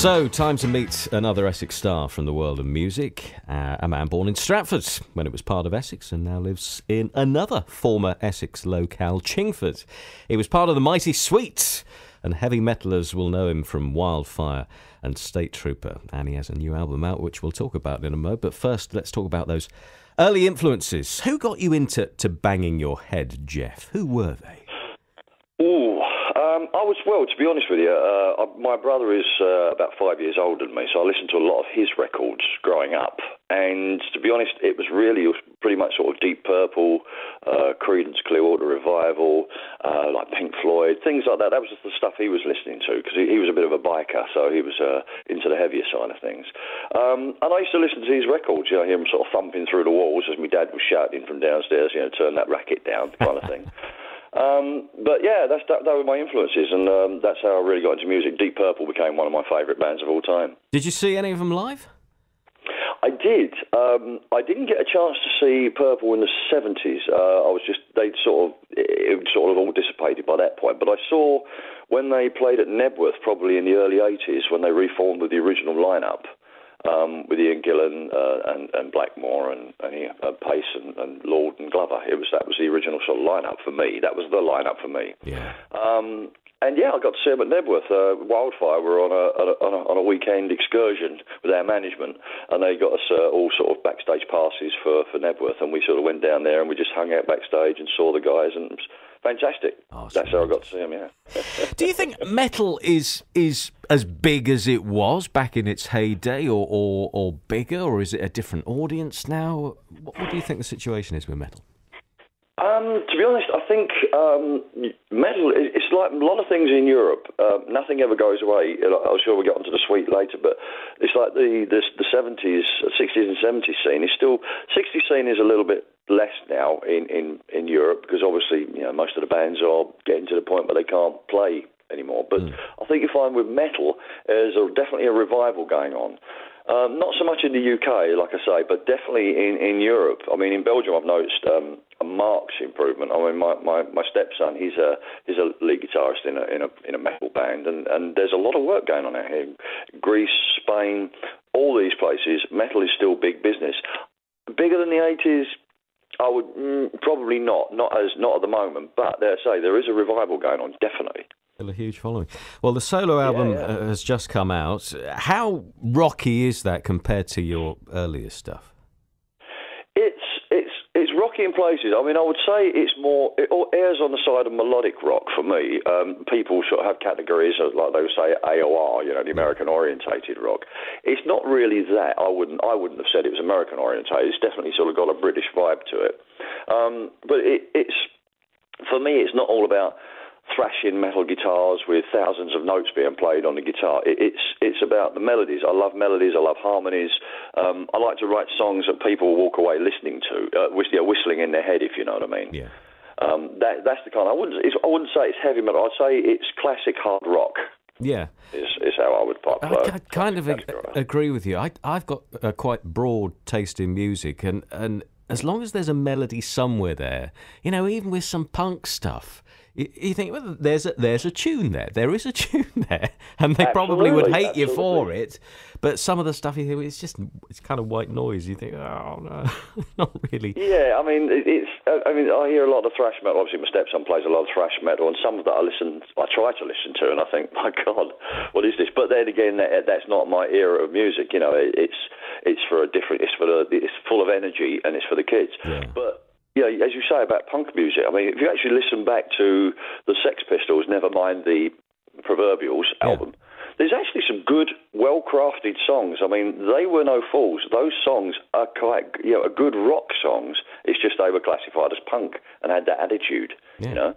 So, time to meet another Essex star from the world of music. A man born in Stratford when it was part of Essex and now lives in another former Essex locale, Chingford. He was part of the Mighty Sweets, and heavy metalers will know him from Wildfire and State Trooper. And he has a new album out, which we'll talk about in a moment. But first, let's talk about those early influences. Who got you into banging your head, Jeff? Who were they? To be honest with you, my brother is about 5 years older than me, so I listened to a lot of his records growing up. And to be honest, it was pretty much sort of Deep Purple, Creedence Clearwater Revival, like Pink Floyd, things like that. That was just the stuff he was listening to, because he was a bit of a biker, so he was into the heavier side of things. And I used to listen to his records, hear him sort of thumping through the walls as my dad was shouting from downstairs, turn that racket down, kind of thing. But yeah, that were my influences, and that's how I really got into music. Deep Purple became one of my favourite bands of all time. Did you see any of them live? I did. I didn't get a chance to see Purple in the 70s. It sort of all dissipated by that point. But I saw when they played at Nebworth, probably in the early 80s, when they reformed with the original lineup. With Ian Gillan and Blackmore and Pace and Lord and Glover. That was the original sort of lineup for me. That was the lineup for me. Yeah. And yeah, I got to see them at Nebworth. Wildfire were on a weekend excursion with our management, and they got us all sort of backstage passes for Nebworth, and we sort of went down there and we just hung out backstage and saw the guys, and it was fantastic. Oh, that's how I got to see them, yeah. Do you think metal is as big as it was back in its heyday, or bigger, or is it a different audience now? What do you think the situation is with metal? To be honest, I think metal, it's like a lot of things in Europe. Nothing ever goes away. I'm sure we'll get onto the sweet later, but it's like the 70s, 60s and 70s scene is still... 60s scene is a little bit less now in Europe, because obviously most of the bands are getting to the point where they can't play anymore. But I think you find with metal, there's definitely a revival going on. Not so much in the UK, like I say, but definitely in Europe. I mean, in Belgium, I've noticed a marked improvement. I mean, my stepson, he's a lead guitarist in a metal band, and there's a lot of work going on out here. Greece, Spain, all these places, metal is still big business. Bigger than the 80s. I would probably not at the moment, but there is a revival going on, definitely. Still a huge following. Well, the solo album has just come out. How rocky is that compared to your earlier stuff? It's rocky in places. I mean, I would say it airs on the side of melodic rock for me. People sort of have categories of, like they would say, AOR, the American orientated rock. It's not really that. I wouldn't have said it was American orientated. It's definitely sort of got a British vibe to it. But it's for me, it's not all about thrashing metal guitars with thousands of notes being played on the guitar. It's about the melodies. I love melodies. I love harmonies. I like to write songs that people walk away listening to, whistling in their head, if you know what I mean. Yeah. That's the kind. I wouldn't say it's heavy metal. I'd say it's classic hard rock. Yeah. Is how I would I kind of agree with you. I've got a quite broad taste in music, and as long as there's a melody somewhere there, even with some punk stuff, you think, well, there's a tune there. There is a tune there, and they probably would hate you for it. But some of the stuff you hear, it's kind of white noise. You think, oh no, not really. Yeah, I mean, I hear a lot of thrash metal. Obviously, my stepson plays a lot of thrash metal, and some of that I try to listen to, and I think, my God, what is this? But then again, that's not my era of music. It's for a different. It's full of energy, and it's for the kids. Yeah. But as you say about punk music, I mean, if you actually listen back to the Sex Pistols, never mind the Proverbials album, there's actually some good, well-crafted songs. I mean, they were no fools. Those songs are quite, a good rock songs. It's just they were classified as punk and had that attitude, Yeah.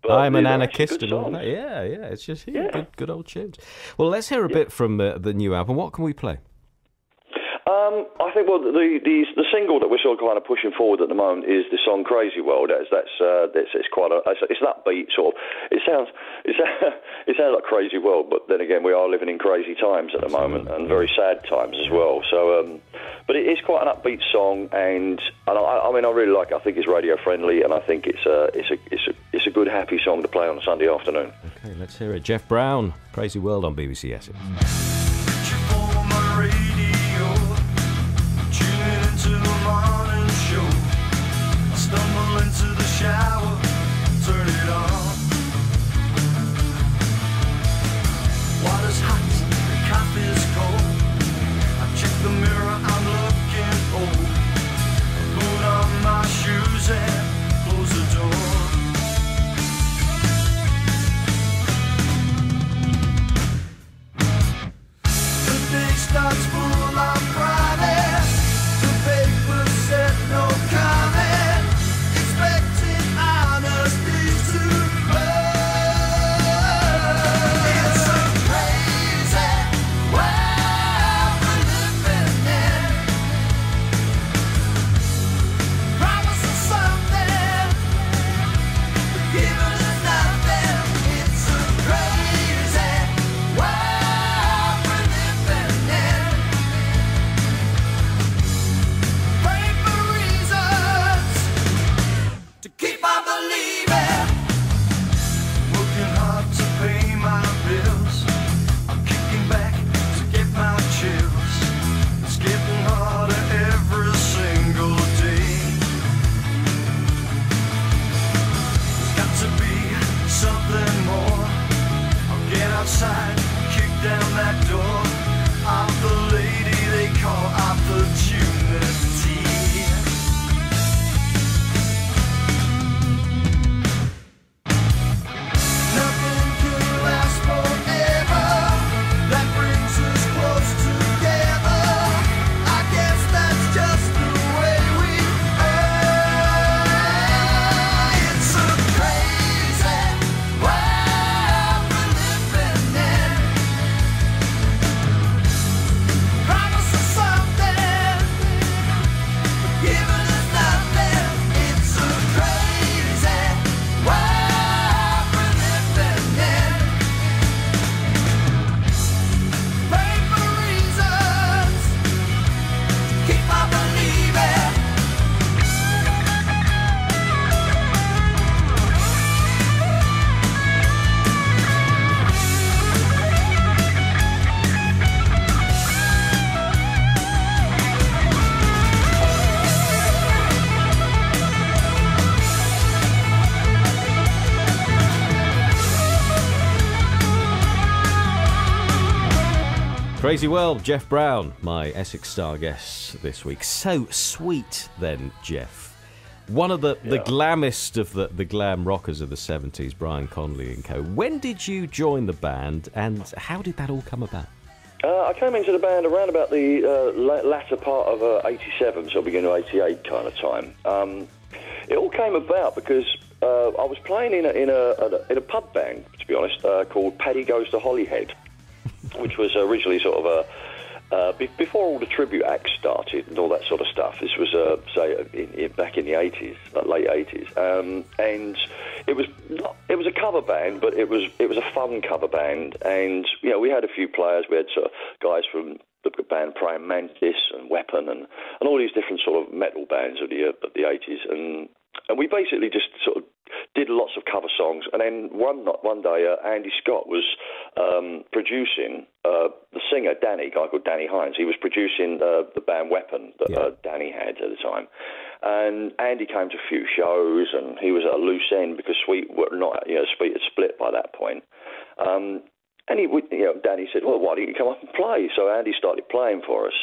But I'm an anarchist and all that. Yeah, it's just good old tunes. Well, let's hear a bit from the new album. What can we play? I think the single that we're sort of kind of pushing forward at the moment is the song "Crazy World." It's quite it's an upbeat sort of. It sounds like Crazy World, but then again, we are living in crazy times at the moment, and very sad times as well. So, but it is quite an upbeat song, and I mean, I really like it. I think it's radio friendly, and I think it's a good happy song to play on a Sunday afternoon. Okay, let's hear it. Jeff Brown, "Crazy World" on BBC Essex. into the shower, turn it on. Water's hot, the coffee's cold. I check the mirror, I'm looking old. Put on my shoes and close the door. The day starts full of promise. The paper said no comment. Expecting honesty to burn. It's a crazy world we're living in. Promise us something, but giving us nothing. It's a crazy world we're living in. Pray for reasons to keep on believing. Working hard to pay my bills. I'm kicking back to get my chills. It's getting harder every single day. There's got to be something more. I'll get outside, kick down that door. I'm the lady they call opportunity. Nothing can last forever. That brings us close together. I guess that's just the way we are. It's a crazy world we're living in. Promise us something, but giving us nothing. It's a crazy world we're living in. Pray for reasons, keep on believing. Crazy World, Jeff Brown, my Essex Star guest this week. So sweet then, Jeff. One of the glammest of the glam rockers of the 70s, Brian Conley and co. When did you join the band and how did that all come about? I came into the band around about the latter part of 87, so beginning of 88 kind of time. It all came about because I was playing in a pub band, to be honest, called Paddy Goes to Holyhead, which was originally sort of before all the tribute acts started and all that sort of stuff. This was back in the 80s, late 80s, and it was a cover band, but it was a fun cover band, and we had a few players. We had sort of guys from the band Praying Mantis and Weapon and all these different sort of metal bands of the 80s, and we basically just sort of did lots of cover songs. And then one day, Andy Scott was producing the singer, Danny, a guy called Danny Hines. He was producing the band Weapon that Danny had at the time. And Andy came to a few shows, and he was at a loose end because Sweet were not, Sweet had split by that point. And Danny said, "Well, why don't you come up and play?" So Andy started playing for us,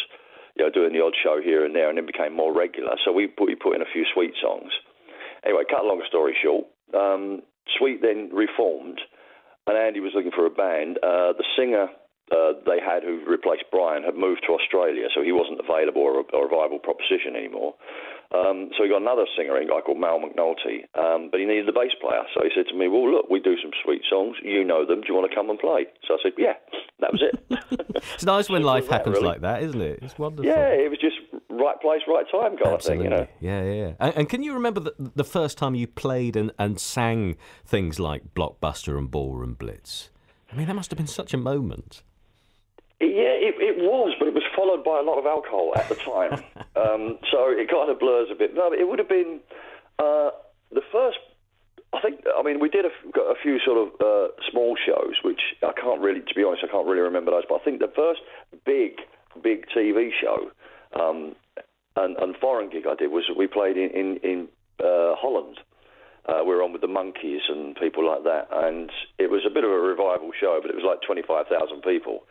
doing the odd show here and there, and then became more regular. So we put in a few Sweet songs. Anyway, cut a long story short, Sweet then reformed, and Andy was looking for a band. The singer they had who replaced Brian had moved to Australia, so he wasn't available or a viable proposition anymore. So he got another singer, a guy called Mal McNulty, but he needed a bass player. So he said to me, "Well, look, we do some Sweet songs. You know them. Do you want to come and play?" So I said, "Yeah." That was it. It's nice when life happens like that, isn't it? It's wonderful. Yeah, it was just right place, right time kind of thing, Yeah. And can you remember the first time you played and sang things like Blockbuster and Ballroom Blitz? I mean, that must have been such a moment. Yeah, it was, but it was followed by a lot of alcohol at the time. So it kind of blurs a bit. No, it would have been the first... I mean, we did a few sort of small shows, which I can't really, to be honest, I can't really remember those. But I think the first big TV show and foreign gig I did was we played in Holland. We were on with the Monkeys and people like that, and it was a bit of a revival show, but it was like 25,000 people.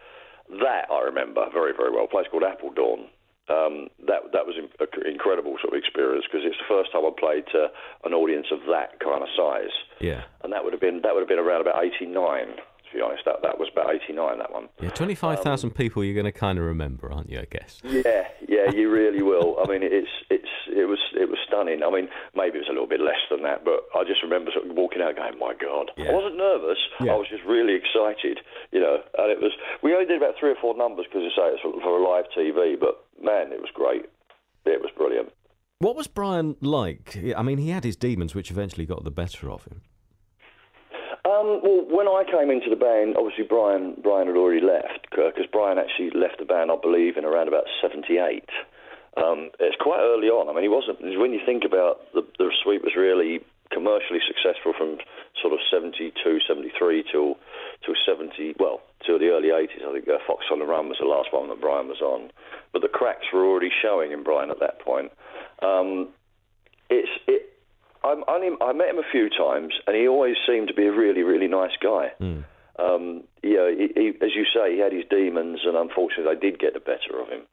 That I remember very, very well. A place called Appledorn. That was an incredible sort of experience because it's the first time I played to an audience of that kind of size. Yeah, and that would have been around about 89. To be honest, that was about 89. That one. Yeah, 25,000 people. You're going to kind of remember, aren't you? I guess. Yeah, you really will. I mean, it was stunning. I mean, maybe it was a little bit less than that, but I just remember sort of walking out going, "My God!" Yeah. I wasn't nervous. Yeah. I was just really excited, And it was. We only did about 3 or 4 numbers because it's for a live TV, but man, it was great. It was brilliant. What was Brian like? I mean, he had his demons, which eventually got the better of him. Well, when I came into the band, obviously Brian had already left, because Brian actually left the band, I believe, in around about 78. It's quite early on. I mean, he wasn't. When you think about the Sweet was really commercially successful from sort of 72, 73 till 70. Well, till the early 80s. I think Fox on the Run was the last one that Brian was on, but the cracks were already showing in Brian at that point. I met him a few times, and he always seemed to be a really, really nice guy. Mm. As you say, he had his demons, and unfortunately, they did get the better of him.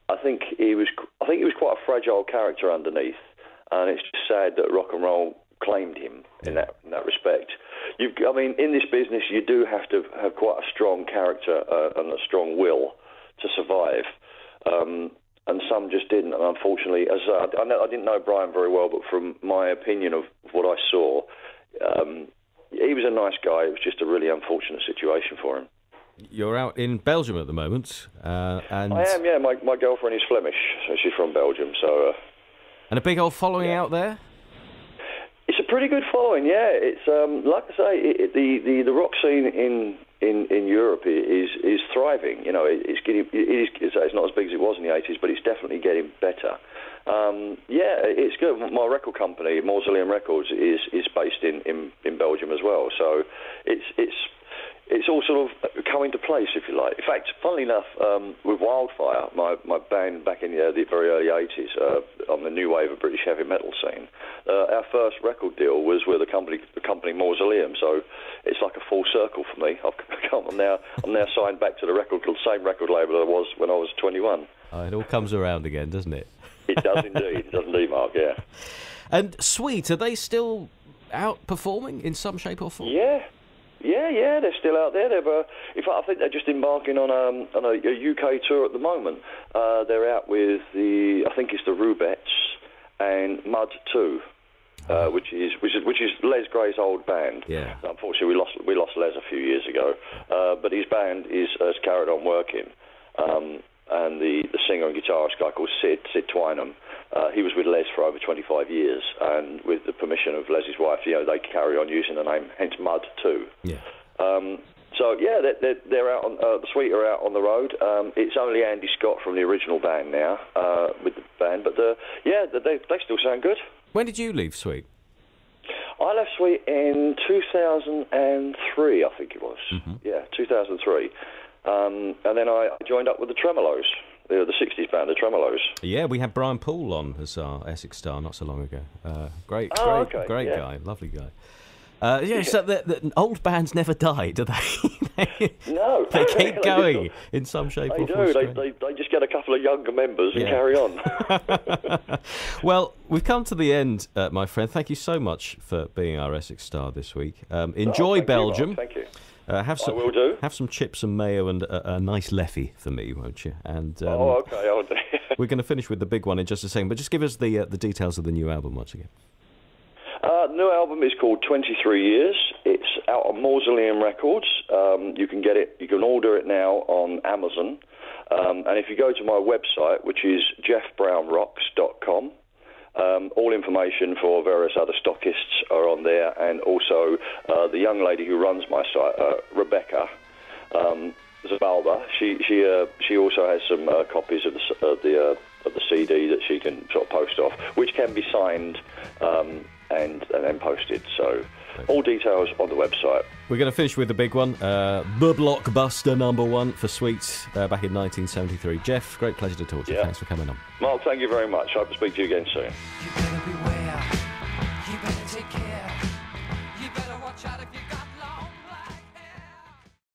I think he was quite a fragile character underneath, and it's just sad that rock and roll claimed him in that respect. In this business, you do have to have quite a strong character and a strong will to survive. And some just didn't, and unfortunately, I didn't know Brian very well, but from my opinion of what I saw, he was a nice guy. It was just a really unfortunate situation for him. You're out in Belgium at the moment, and I am. Yeah, my girlfriend is Flemish, so she's from Belgium. So, and a big old following out there. It's a pretty good following. Yeah, it's like I say, the rock scene in Europe is thriving. It's not as big as it was in the 80s, but it's definitely getting better. It's good. My record company, Mausoleum Records, is based in Belgium as well. So it's all sort of coming to place, if you like. In fact, funnily enough, with Wildfire, my band back in the very early 80s, on the new wave of British heavy metal scene, our first record deal was with the company Mausoleum. So it's like a full circle for me. I'm now signed back to the same record label I was when I was 21. It all comes around again, doesn't it? It does indeed. It does indeed, Mark. Yeah. And Sweet, are they still out performing in some shape or form? Yeah, they're still out there. In fact, I think they're just embarking on a UK tour at the moment. They're out with I think it's the Rubettes and Mud 2, which is Les Gray's old band. Yeah. Unfortunately, we lost Les a few years ago, but his band has carried on working. And the singer and guitarist guy called Sid Twynham, he was with Les for over 25 years, and with the permission of Les's wife, they carry on using the name, hence Mud 2. Yeah. They're out on the Sweet are out on the road. It's only Andy Scott from the original band now with the band, but they still sound good. When did you leave Sweet? I left Sweet in 2003, I think it was. Mm-hmm. Yeah, 2003. And then I joined up with the Tremolos, the 60s band, the Tremolos. Yeah, we had Brian Poole on as our Essex star not so long ago. Great guy, lovely guy. So the old bands never die, do they? No. They keep going in some shape or form. They just get a couple of younger members and carry on. Well, we've come to the end, my friend. Thank you so much for being our Essex star this week. Enjoy Belgium. You, thank you. I will do. Have some chips and mayo and a nice leffy for me, won't you? And okay, I'll do. We're going to finish with the big one in just a second, but just give us the details of the new album once again. The new album is called 23 Years. It's out on Mausoleum Records. You can get it. You can order it now on Amazon. And if you go to my website, which is jeffbrownrocks.com, all information for various other stockists are on there, and also the young lady who runs my site, Rebecca Zabalba. She also has some copies of the CD that she can sort of post off, which can be signed and then posted. So all details on the website. We're going to finish with the big one, the blockbuster #1 for Sweets back in 1973. Jeff, great pleasure to talk to you. Thanks for coming on. Mark, thank you very much. I hope to speak to you again soon. You better beware.